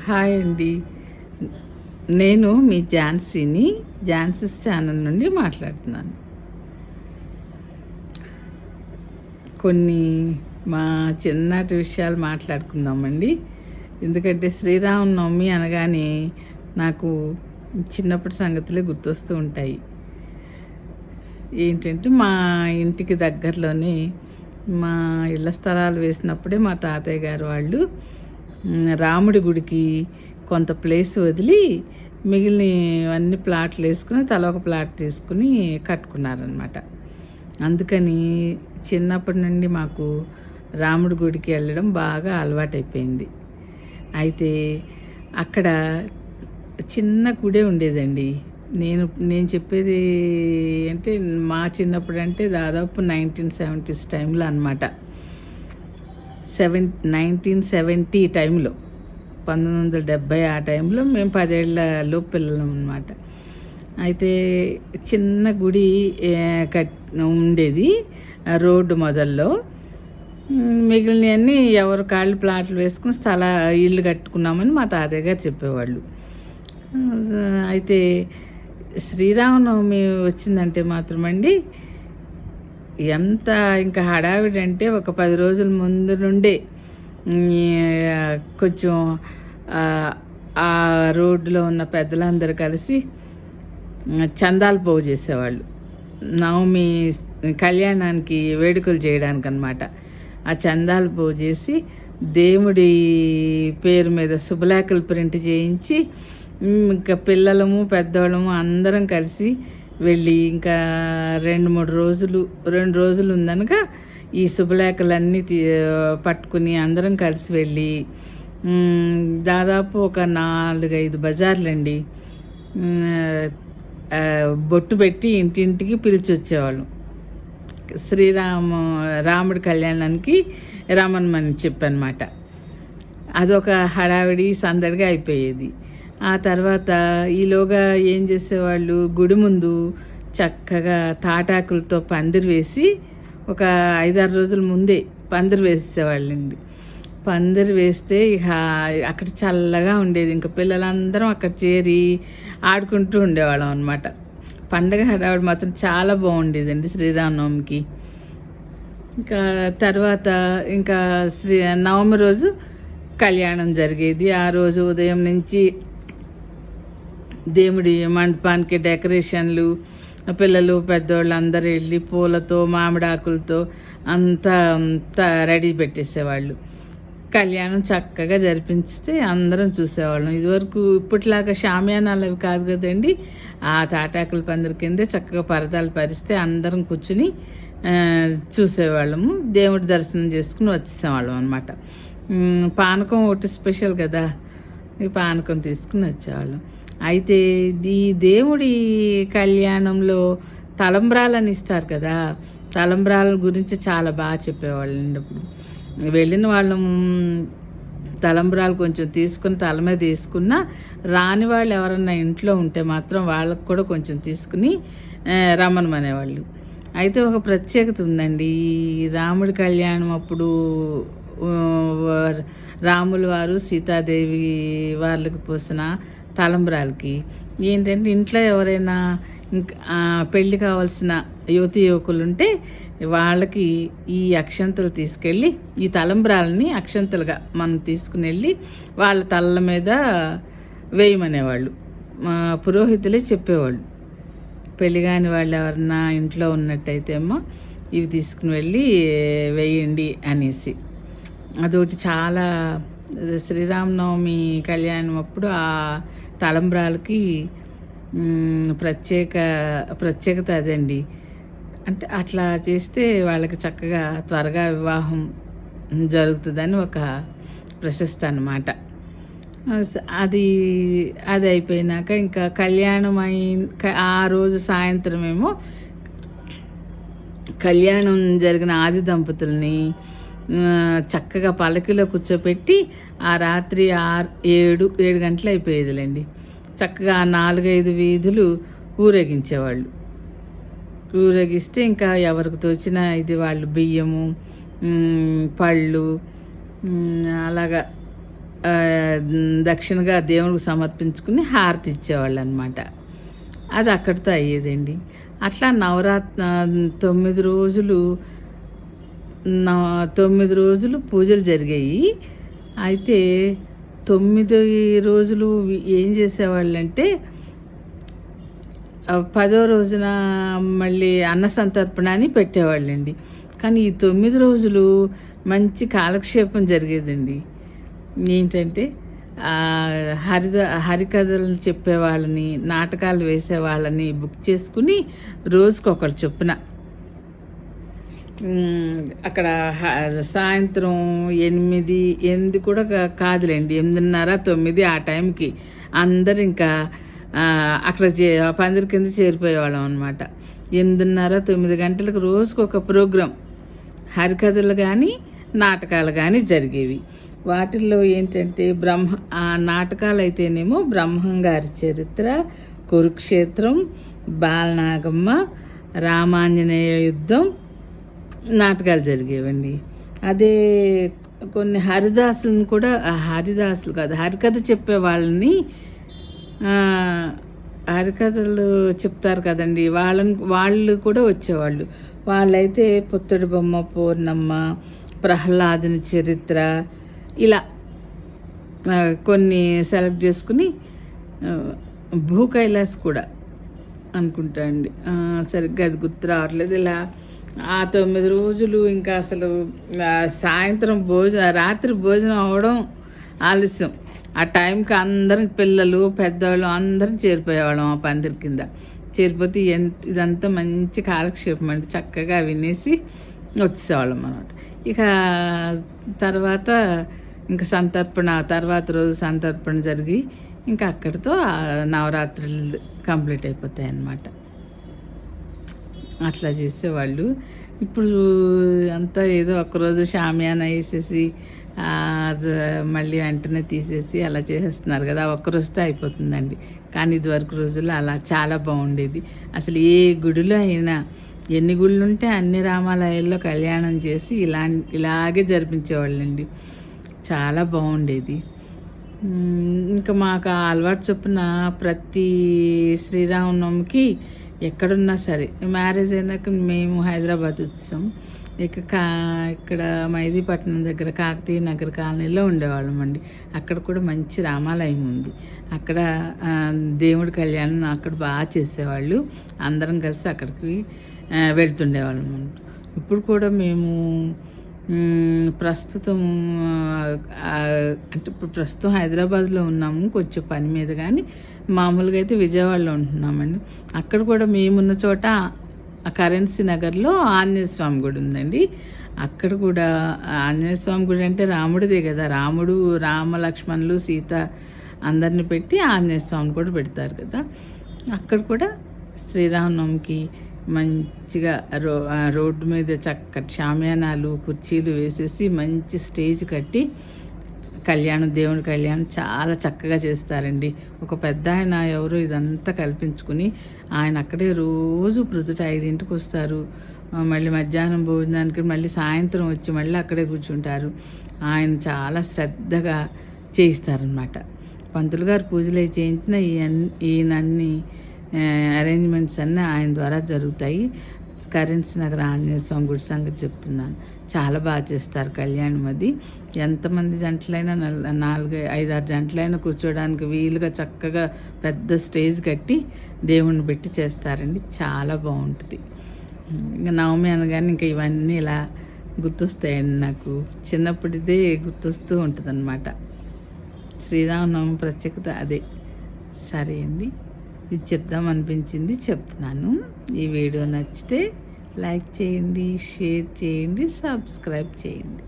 Hi అండి. నేను మీ ఝాన్సీని. Jhansi's channel నుండి మాట్లాడుతున్నాను. కొన్ని మా చిన్ననాటి విషయాలు మాట్లాడుకుందామండి. ఎందుకంటే శ్రీరామనవమి అనగానే నాకు చిన్నప్పటి సంగతులే గుర్తొస్తూ ఉంటాయి. ఏంటంటే మా ఇంటికి దగ్గరలోనే మా ఇళ్ల స్థలాలు వేసినప్పుడే మా తాతయ్య గారు వాళ్ళు రాముడి గుడికి కొంత ప్లేస్ వదిలి మిగిలినవన్నీ ప్లాట్లు వేసుకుని తల ఒక ప్లాట్ తీసుకుని కట్టుకున్నారనమాట. అందుకని చిన్నప్పటి నుండి మాకు రాముడి గుడికి వెళ్ళడం బాగా అలవాటైపోయింది. అయితే అక్కడ చిన్న గుడే ఉండేదండి. నేను చెప్పేది అంటే మా చిన్నప్పుడు అంటే దాదాపు 1970s టైంలో అనమాట. 1970 టైంలో 1970 ఆ టైంలో మేము 10 ఏళ్ళ లోపు పిల్లలం అనమాట. అయితే చిన్న గుడి ఉండేది రోడ్డు మొదల్లో. మిగిలినవన్నీ ఎవరు కాళ్ళు ప్లాట్లు వేసుకుని ఇల్లు కట్టుకున్నామని మా తాతయ్య గారు చెప్పేవాళ్ళు. అయితే శ్రీరామనవమి వచ్చిందంటే మాత్రం అండి ఎంత ఇంకా హడావిడి అంటే ఒక 10 రోజుల ముందు నుండే కొంచెం ఆ రోడ్డులో ఉన్న పెద్దలందరూ కలిసి చందాలు పోగు చేసేవాళ్ళు. నవమి కళ్యాణానికి వేడుకలు చేయడానికి అనమాట. ఆ చందాలు పోగు చేసి దేవుడి పేరు మీద శుభలేఖలు ప్రింట్ చేయించి ఇంకా పిల్లలము పెద్దవాళ్ళము అందరం కలిసి వెళ్ళి ఇంకా 2 రోజులు ఉందనగా ఈ శుభలేఖలన్నీ పట్టుకుని అందరం కలిసి వెళ్ళి దాదాపు ఒక 4-5 బజార్లండి బొట్టు పెట్టి ఇంటింటికి పిలిచి వచ్చేవాళ్ళం. రాముడి కళ్యాణానికి రమ్మని చెప్పనమాట. అదొక హడావిడి సందడిగా అయిపోయేది. ఆ తర్వాత ఈలోగా ఏం చేసేవాళ్ళు, గుడి ముందు చక్కగా తాటాకులతో పందిరి వేసి ఒక 5-6 రోజుల ముందే పందిరి వేసేవాళ్ళండి. పందిరి వేస్తే ఇక అక్కడ చల్లగా ఉండేది. ఇంకా పిల్లలందరం అక్కడ చేరి ఆడుకుంటూ ఉండేవాళ్ళం అనమాట. పండగ హడావిడి మాత్రం చాలా బాగుండేదండి శ్రీరామనవమికి. ఇంకా తర్వాత ఇంకా నవమి రోజు కళ్యాణం జరిగేది. ఆ రోజు ఉదయం నుంచి దేవుడి మండపానికి డెకరేషన్లు, పిల్లలు పెద్దవాళ్ళు అందరూ వెళ్ళి పూలతో మామిడాకులతో అంతా రెడీ పెట్టేసేవాళ్ళు. కళ్యాణం చక్కగా జరిపించితే అందరం చూసేవాళ్ళం. ఇదివరకు ఇప్పటిలాగా షామియానాలు అవి కాదు కదండి. ఆ తాటాకుల పందిరి కిందే చక్కగా పరదాలు పరిస్తే అందరం కూర్చుని చూసేవాళ్ళము. దేవుడి దర్శనం చేసుకుని వచ్చేసేవాళ్ళం అనమాట. పానకం ఒకటి స్పెషల్ కదా, ఈ పానకం తీసుకుని వచ్చేవాళ్ళం. అయితే ఈ దేవుడి కళ్యాణంలో తలంబ్రాలని ఇస్తారు కదా, తలంబ్రాల గురించి చాలా బాగా చెప్పేవాళ్ళండి. అప్పుడు వెళ్ళిన వాళ్ళం తలంబ్రాలు కొంచెం తీసుకుని తల మీద తీసుకున్న, రాని వాళ్ళు ఎవరన్నా ఇంట్లో ఉంటే మాత్రం వాళ్ళకు కూడా కొంచెం తీసుకుని రమ్మనమనేవాళ్ళు. అయితే ఒక ప్రత్యేకత ఉందండి. రాముడి కళ్యాణం అప్పుడు రాముల వారు సీతాదేవి వాళ్ళకి పోసిన తలంబ్రాలకి ఏంటంటే ఇంట్లో ఎవరైనా పెళ్ళి కావాల్సిన యువకులు ఉంటే వాళ్ళకి ఈ అక్షంతలు తీసుకెళ్ళి ఈ తలంబ్రాలని అక్షంతలుగా మనం తీసుకుని వెళ్ళి వాళ్ళ తలల మీద వేయమనేవాళ్ళు. పురోహితులే చెప్పేవాళ్ళు. పెళ్ళి కాని వాళ్ళు ఎవరన్నా ఇంట్లో ఉన్నట్టయితే ఏమో ఇవి తీసుకుని వెళ్ళి వేయండి అనేసి. అదొకటి చాలా శ్రీరామనవమి కళ్యాణం అప్పుడు ఆ తలంబ్రాలకి ప్రత్యేకత అదండి. అంటే అట్లా చేస్తే వాళ్ళకి చక్కగా త్వరగా వివాహం జరుగుతుందని ఒక ప్రశస్తి అన్నమాట. అది అయిపోయినాక ఇంకా కళ్యాణం ఆ రోజు సాయంత్రం ఏమో కళ్యాణం జరిగిన ఆది దంపతుల్ని చక్కగా పల్లకిలో కూర్చోపెట్టి ఆ రాత్రి 7 గంటలు అయిపోయేదిలేండి. చక్కగా 4-5 వీధులు ఊరేగించేవాళ్ళు. ఊరేగిస్తే ఇంకా ఎవరికి తోచిన ఇది వాళ్ళు బియ్యము పళ్ళు అలాగా దక్షిణగా దేవుడికి సమర్పించుకుని హారతి ఇచ్చేవాళ్ళు అనమాట. అది అక్కడితో అయ్యేదండి. అట్లా 9 రోజులు 9 రోజులు పూజలు జరిగాయి. అయితే 9 రోజులు ఏం చేసేవాళ్ళంటే 10వ రోజున మళ్ళీ అన్న సంతర్పణ అని పెట్టేవాళ్ళండి. కానీ ఈ 9 రోజులు మంచి కాలక్షేపం జరిగేదండి. ఏంటంటే హరికథలు చెప్పేవాళ్ళని, నాటకాలు వేసేవాళ్ళని బుక్ చేసుకుని రోజుకొకరు చొప్పున అక్కడ సాయంత్రం 8 కూడా కాదులేండి, 8:30, 9 ఆ టైంకి అందరు ఇంకా అక్కడ పందిరి కింద చేరిపోయేవాళ్ళం అనమాట. 8:30, 9 గంటలకు రోజుకొక ప్రోగ్రాం, హరికథలు కానీ నాటకాలు కానీ జరిగేవి. వాటిల్లో ఏంటంటే ఆ నాటకాలు అయితేనేమో బ్రహ్మంగారి చరిత్ర, కురుక్షేత్రం, బాలనాగమ్మ, రామాంజనేయ యుద్ధం నాటకాలు జరిగేవండి. అదే కొన్ని హరిదాసులను కూడా, హరిదాసులు కాదు, హరికథ చెప్పే వాళ్ళని, హరికథలు చెప్తారు కదండి, వాళ్ళు కూడా వచ్చేవాళ్ళు. వాళ్ళైతే పుత్తడి బొమ్మ, పూర్ణమ్మ, ప్రహ్లాదుని చరిత్ర ఇలా కొన్ని సెలెక్ట్ చేసుకుని, భూ కైలాస్ కూడా అనుకుంటా అండి, సరిగ్గా అది గుర్తు రావట్లేదు. ఇలా ఆ 9 రోజులు ఇంకా అసలు సాయంత్రం రాత్రి భోజనం అవ్వడం ఆలస్యం. ఆ టైంకి అందరం పిల్లలు పెద్దవాళ్ళు అందరం చేరిపోయేవాళ్ళం ఆ పందిరి కింద. చేరిపోతే ఇదంతా మంచి కాలక్షేపం అండి, చక్కగా వినేసి వచ్చేసేవాళ్ళం అన్నమాట. ఇక తర్వాత ఇంకా సంతర్పణ, తర్వాత రోజు సంతర్పణ జరిగి ఇంకా అక్కడితో నవరాత్రులు కంప్లీట్ అయిపోతాయి అన్నమాట. అట్లా చేసేవాళ్ళు. ఇప్పుడు అంతా ఏదో ఒక్కరోజు షామియానా వేసేసి మళ్ళీ వెంటనే తీసేసి అలా చేసేస్తున్నారు కదా, ఒక్కరోజుతో అయిపోతుందండి. కానీ ఇదివరకు రోజుల్లో అలా చాలా బాగుండేది. అసలు ఏ గుడిలో అయినా, ఎన్ని గుళ్ళు ఉంటే అన్ని రామాలయాల్లో కళ్యాణం చేసి ఇలాగే జరిపించేవాళ్ళండి. చాలా బాగుండేది. ఇంకా మాకు ఆ అలవాటు చొప్పున ప్రతి శ్రీరామనవమికి ఎక్కడున్నా సరే, మ్యారేజ్ అయినాక మేము హైదరాబాద్ వచ్చాం. ఇక్కడ మైదీపట్నం దగ్గర కాకతీయ నగర్ కాలనీలో ఉండేవాళ్ళం అండి. అక్కడ కూడా మంచి రామాలయం ఉంది. అక్కడ దేవుడి కళ్యాణం అక్కడ బాగా చేసేవాళ్ళు. అందరం కలిసి అక్కడికి వెళ్తుండేవాళ్ళం అన్నమాట. ఇప్పుడు కూడా మేము ప్రస్తుతం అంటే ఇప్పుడు ప్రస్తుతం హైదరాబాద్లో ఉన్నాము కొంచెం పని మీద, కానీ మామూలుగా అయితే విజయవాడలో ఉంటున్నామండి. అక్కడ కూడా మేమున్న చోట కరెన్సీ నగర్లో ఆంజనేయ స్వామి గుడి ఉందండి. అక్కడ కూడా ఆంజనేయ స్వామి గుడి అంటే రాముడిదే కదా, రాముడు, లక్ష్మణులు, సీత అందరిని పెట్టి ఆంజనేయ స్వామిని కూడా పెడతారు కదా. అక్కడ కూడా శ్రీరామనవమికి మంచిగా రోడ్డు మీద చక్కటి షామియానాలు, కుర్చీలు వేసేసి మంచి స్టేజ్ కట్టి దేవుడి కళ్యాణం చాలా చక్కగా చేస్తారండి. ఒక పెద్ద ఆయన ఎవరో ఇదంతా కల్పించుకుని ఆయన అక్కడే రోజు ప్రొద్దుట 5ంటికి వస్తారు. మళ్ళీ మధ్యాహ్నం భోజనానికి మళ్ళీ సాయంత్రం వచ్చి మళ్ళీ అక్కడే కూర్చుంటారు. ఆయన చాలా శ్రద్ధగా చేయిస్తారనమాట. పంతులు గారు పూజలు చేయించిన ఈయనన్ని అరేంజ్మెంట్స్ అన్నీ ఆయన ద్వారా జరుగుతాయి. కరెన్సీ నగర్ ఆంజనేయ స్వామి గుడి సంగతి చెప్తున్నాను. చాలా బాగా చేస్తారు కళ్యాణం. అది ఎంతమంది జంటలైనా 4, 5, 6 జంటలైనా కూర్చోడానికి వీలుగా చక్కగా పెద్ద స్టేజ్ కట్టి దేవుణ్ణి పెట్టి చేస్తారండి. చాలా బాగుంటుంది. ఇంకా నవమి అనగానే ఇంకా ఇవన్నీ ఇలా గుర్తొస్తాయండి నాకు. చిన్నప్పటిదే గుర్తొస్తూ ఉంటుంది అన్నమాట. శ్రీరామనవమి ప్రత్యేకత అదే. సరే అండి, ఇది చెప్దామనిపించింది చెప్తున్నాను. ఈ వీడియో నచ్చితే లైక్ చేయండి, షేర్ చేయండి, సబ్స్క్రైబ్ చేయండి.